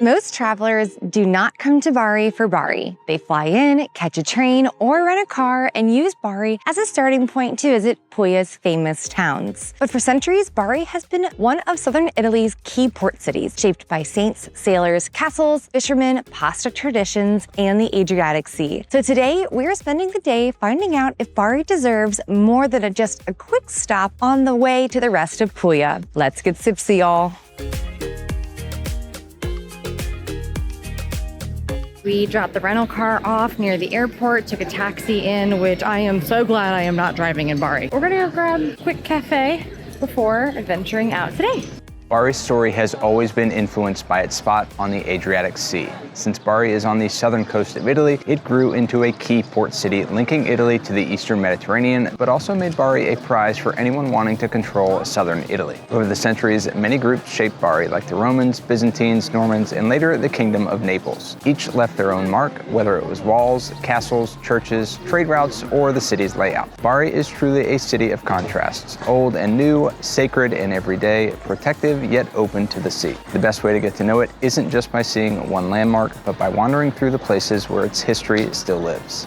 Most travelers do not come to Bari for Bari. They fly in, catch a train, or rent a car and use Bari as a starting point to visit Puglia's famous towns. But for centuries, Bari has been one of southern Italy's key port cities, shaped by saints, sailors, castles, fishermen, pasta traditions, and the Adriatic Sea. So today, we're spending the day finding out if Bari deserves more than just a quick stop on the way to the rest of Puglia. Let's get tipsy, y'all. We dropped the rental car off near the airport, took a taxi in, which I am so glad I am not driving in Bari. We're gonna go grab a quick cafe before venturing out today. Bari's story has always been influenced by its spot on the Adriatic Sea. Since Bari is on the southern coast of Italy, it grew into a key port city linking Italy to the eastern Mediterranean, but also made Bari a prize for anyone wanting to control southern Italy. Over the centuries, many groups shaped Bari, like the Romans, Byzantines, Normans, and later the Kingdom of Naples. Each left their own mark, whether it was walls, castles, churches, trade routes, or the city's layout. Bari is truly a city of contrasts, old and new, sacred and everyday, protective yet open to the sea. The best way to get to know it isn't just by seeing one landmark, but by wandering through the places where its history still lives.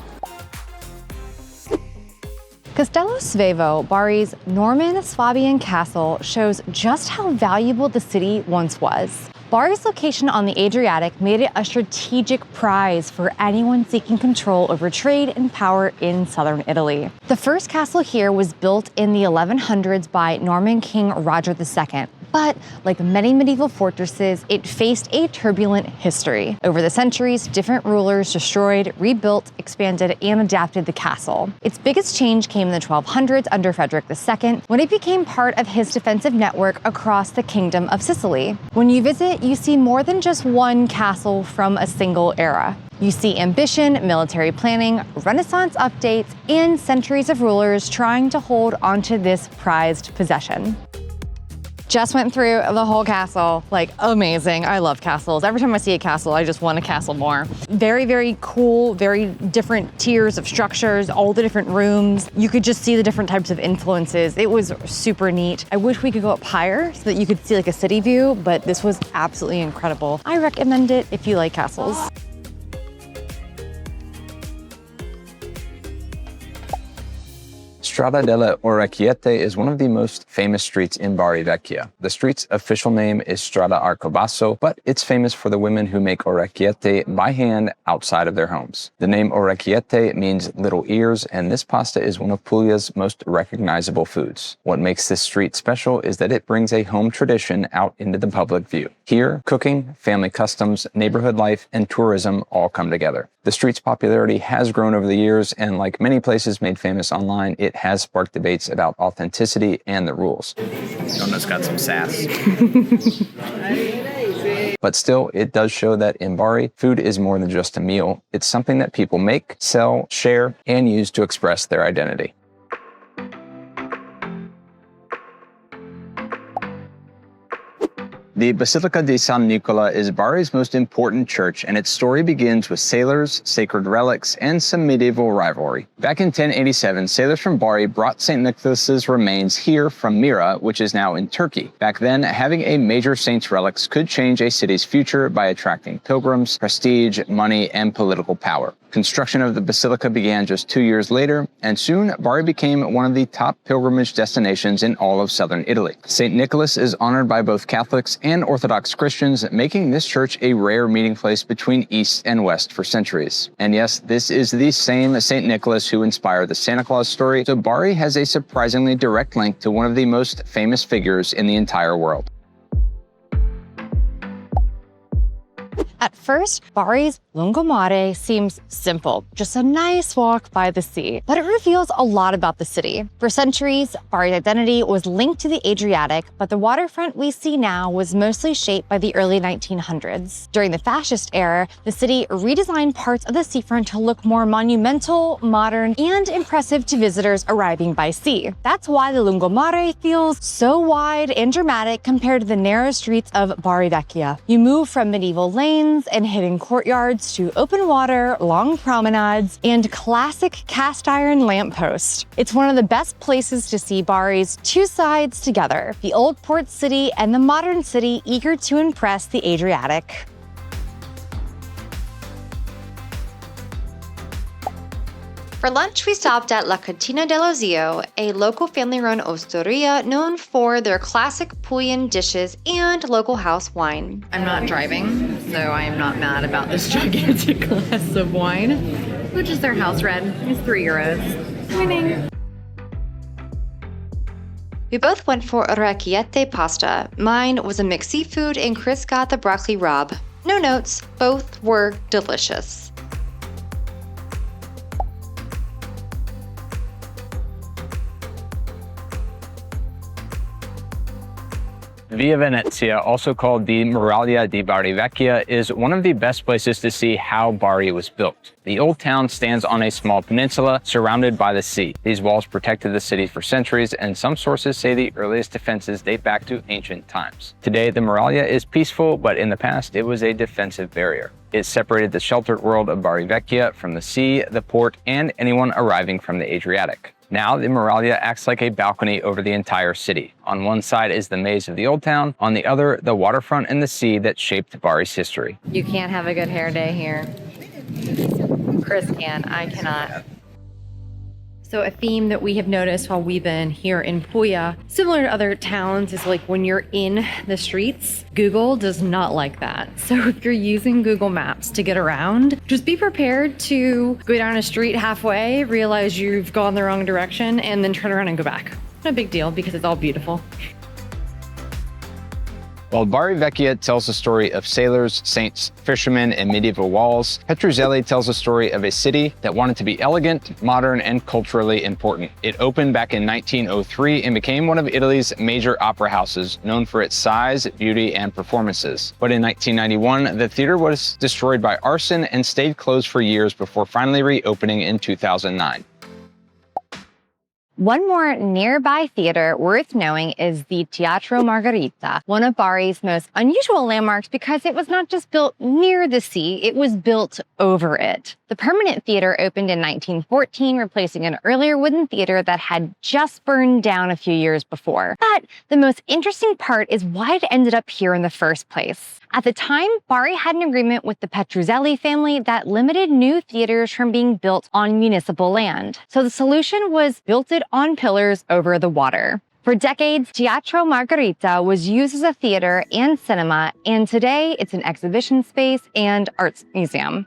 Castello Svevo, Bari's Norman-Swabian castle, shows just how valuable the city once was. Bari's location on the Adriatic made it a strategic prize for anyone seeking control over trade and power in southern Italy. The first castle here was built in the 1100s by Norman King Roger II. But like many medieval fortresses, it faced a turbulent history. Over the centuries, different rulers destroyed, rebuilt, expanded, and adapted the castle. Its biggest change came in the 1200s under Frederick II, when it became part of his defensive network across the Kingdom of Sicily. When you visit, you see more than just one castle from a single era. You see ambition, military planning, Renaissance updates, and centuries of rulers trying to hold onto this prized possession. Just went through the whole castle, like amazing. I love castles. Every time I see a castle, I just want a castle more. Very, very cool, very different tiers of structures, all the different rooms. You could just see the different types of influences. It was super neat. I wish we could go up higher so that you could see like a city view, but this was absolutely incredible. I recommend it if you like castles. Strada delle Orecchiette is one of the most famous streets in Bari Vecchia. The street's official name is Strada Arcobasso, but it's famous for the women who make orecchiette by hand outside of their homes. The name orecchiette means little ears, and this pasta is one of Puglia's most recognizable foods. What makes this street special is that it brings a home tradition out into the public view. Here, cooking, family customs, neighborhood life, and tourism all come together. The street's popularity has grown over the years, and like many places made famous online, it has sparked debates about authenticity and the rules. Donna's got some sass. But still, it does show that in Bari, food is more than just a meal. It's something that people make, sell, share, and use to express their identity. The Basilica di San Nicola is Bari's most important church, and its story begins with sailors, sacred relics, and some medieval rivalry. Back in 1087, sailors from Bari brought St. Nicholas's remains here from Myra, which is now in Turkey. Back then, having a major saint's relics could change a city's future by attracting pilgrims, prestige, money, and political power. Construction of the basilica began just 2 years later, and soon Bari became one of the top pilgrimage destinations in all of southern Italy. St. Nicholas is honored by both Catholics and Orthodox Christians, making this church a rare meeting place between East and West for centuries. And yes, this is the same St. Nicholas who inspired the Santa Claus story, so Bari has a surprisingly direct link to one of the most famous figures in the entire world. At first, Bari's Lungomare seems simple, just a nice walk by the sea, but it reveals a lot about the city. For centuries, Bari's identity was linked to the Adriatic, but the waterfront we see now was mostly shaped by the early 1900s. During the fascist era, the city redesigned parts of the seafront to look more monumental, modern, and impressive to visitors arriving by sea. That's why the Lungomare feels so wide and dramatic compared to the narrow streets of Bari Vecchia. You move from medieval lanes and hidden courtyards to open water, long promenades, and classic cast iron lampposts. It's one of the best places to see Bari's two sides together, the old port city and the modern city eager to impress the Adriatic. For lunch, we stopped at La Cantina dello Zio, a local family-run osteria known for their classic Puglian dishes and local house wine. I'm not driving, so I am not mad about this gigantic glass of wine, which is their house red. It's €3. Winning. We both went for orecchiette pasta. Mine was a mixed seafood and Chris got the broccoli rabe. No notes, both were delicious. Via Venezia, also called the Muraglia di Bari Vecchia, is one of the best places to see how Bari was built. The old town stands on a small peninsula surrounded by the sea. These walls protected the city for centuries, and some sources say the earliest defenses date back to ancient times. Today, the Muraglia is peaceful, but in the past, it was a defensive barrier. It separated the sheltered world of Bari Vecchia from the sea, the port, and anyone arriving from the Adriatic. Now, the Muraglia acts like a balcony over the entire city. On one side is the maze of the old town, on the other, the waterfront and the sea that shaped Bari's history. You can't have a good hair day here. Chris can, I cannot. So a theme that we have noticed while we've been here in Puglia, similar to other towns, is like when you're in the streets, Google does not like that. So if you're using Google Maps to get around, just be prepared to go down a street halfway, realize you've gone the wrong direction, and then turn around and go back. No big deal because it's all beautiful. While Bari Vecchia tells the story of sailors, saints, fishermen, and medieval walls, Petruzzelli tells the story of a city that wanted to be elegant, modern, and culturally important. It opened back in 1903 and became one of Italy's major opera houses, known for its size, beauty, and performances. But in 1991, the theater was destroyed by arson and stayed closed for years before finally reopening in 2009. One more nearby theater worth knowing is the Teatro Margherita, one of Bari's most unusual landmarks because it was not just built near the sea, it was built over it. The permanent theater opened in 1914, replacing an earlier wooden theater that had just burned down a few years before. But the most interesting part is why it ended up here in the first place. At the time, Bari had an agreement with the Petruzzelli family that limited new theaters from being built on municipal land. So the solution was built it on pillars over the water. For decades, Teatro Margherita was used as a theater and cinema, and today it's an exhibition space and arts museum.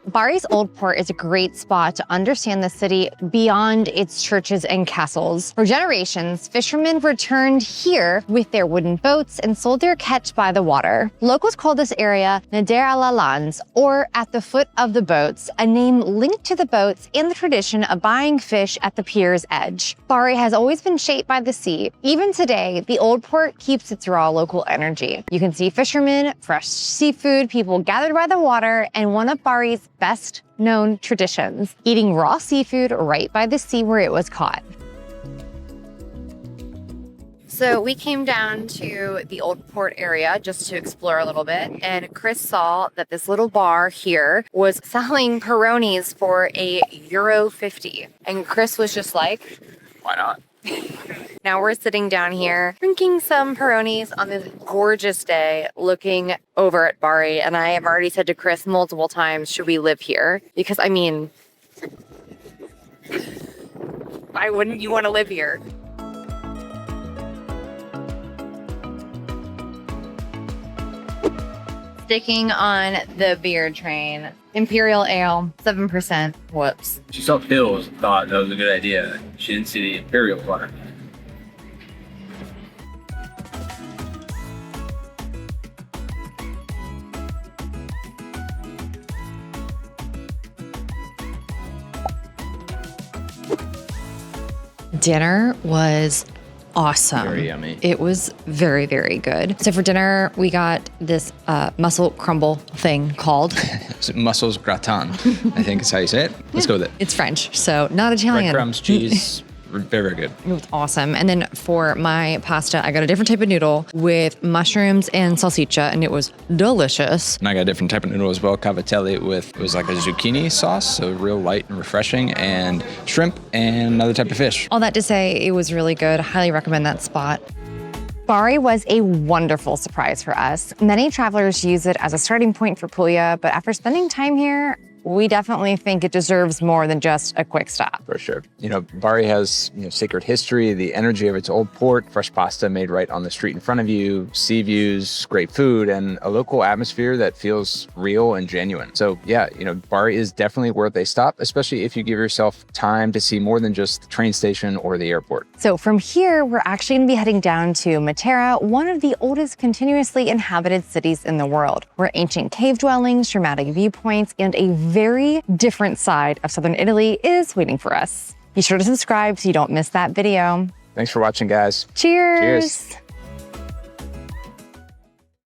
Bari's Old Port is a great spot to understand the city beyond its churches and castles. For generations, fishermen returned here with their wooden boats and sold their catch by the water. Locals call this area Nader alla Lanz, or at the foot of the boats, a name linked to the boats and the tradition of buying fish at the pier's edge. Bari has always been shaped by the sea. Even today, the Old Port keeps its raw local energy. You can see fishermen, fresh seafood, people gathered by the water, and one of Bari's best known traditions, eating raw seafood right by the sea where it was caught. So we came down to the Old Port area just to explore a little bit, and Chris saw that this little bar here was selling Peronis for €1.50. And Chris was just like, Why not? Now we're sitting down here drinking some Peronis on this gorgeous day, looking over at Bari. And I have already said to Chris multiple times, should we live here? Because I mean, why wouldn't you want to live here? Sticking on the beer train. Imperial Ale, 7%. Whoops. She saw pills and thought that was a good idea. She didn't see the imperial part. Dinner was awesome. Very yummy. It was very, very good. So for dinner, we got this mussel crumble thing called Mussels gratin, I think is how you say it. Let's go with it. It's French, so not Italian. Breadcrumbs, cheese, very, very good. It was awesome. And then for my pasta, I got a different type of noodle with mushrooms and salsiccia, and it was delicious. And I got a different type of noodle as well, cavatelli with, it was like a zucchini sauce, so real light and refreshing, and shrimp and another type of fish. All that to say, it was really good. Highly recommend that spot. Bari was a wonderful surprise for us. Many travelers use it as a starting point for Puglia, but after spending time here, we definitely think it deserves more than just a quick stop. For sure. Bari has, sacred history, the energy of its old port, fresh pasta made right on the street in front of you, sea views, great food, and a local atmosphere that feels real and genuine. So yeah, Bari is definitely worth a stop, especially if you give yourself time to see more than just the train station or the airport. So from here, we're actually gonna be heading down to Matera, one of the oldest continuously inhabited cities in the world, where ancient cave dwellings, dramatic viewpoints, and a very different side of southern Italy is waiting for us. Be sure to subscribe so you don't miss that video. Thanks for watching, guys. Cheers. Cheers.